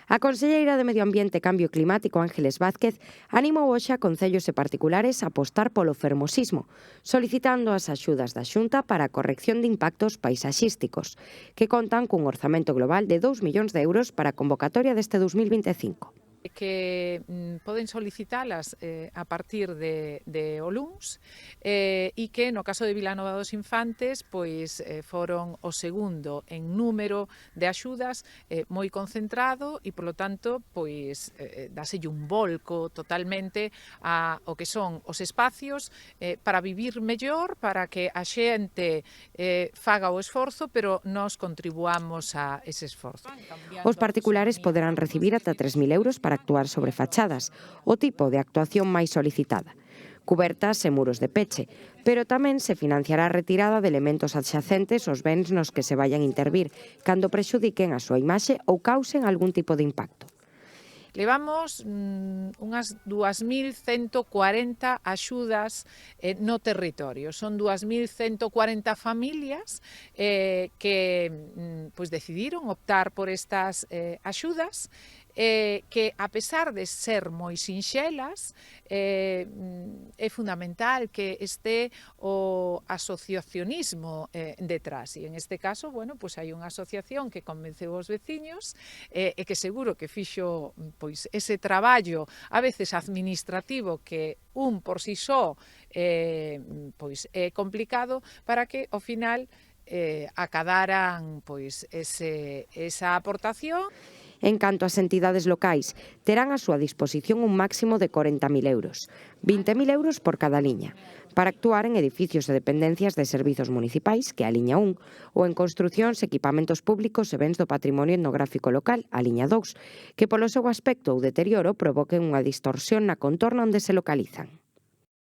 A conselleira de Medio Ambiente e Cambio Climático, Ángeles Vázquez, animou hoxe a concellos e particulares a apostar polo fermosismo, solicitando as axudas da Xunta para a corrección de impactos paisaxísticos, que contan cun orzamento global de 2 millóns de euros para a convocatoria deste 2025. Que poden solicitalas a partir de o luns e que no caso de Vilanova dos Infantes pois foron o segundo en número de axudas moi concentrado e polo tanto pois dáselle un volco totalmente ao que son os espacios para vivir mellor, para que a xente faga o esforzo, pero nós contribuamos a ese esforzo. Os particulares poderán recibir ata 3.000 euros para actuar sobre fachadas, o tipo de actuación máis solicitada, cubertas e muros de peche, pero tamén se financiará a retirada de elementos adxacentes aos bens nos que se vayan intervir, cando prexudiquen a súa imaxe ou causen algún tipo de impacto. Levamos unhas 2.140 axudas no territorio. Son 2.140 familias que pois decidiron optar por estas axudas que, a pesar de ser moi sinxelas, é fundamental que este o asociacionismo detrás. E en este caso, bueno, pois hai unha asociación que convenceu os veciños e que seguro que fixo pois ese traballo a veces administrativo que por si só pois é complicado para que ao final acadaran pois esa aportación. En canto ás entidades locais, terán a súa disposición un máximo de 40.000 euros, 20.000 euros por cada liña, para actuar en edificios e dependencias de servizos municipais, que é a liña 1, ou en construcións, equipamentos públicos e bens do patrimonio etnográfico local, a liña 2, que polo seu aspecto ou deterioro provoquen unha distorsión na contorna onde se localizan.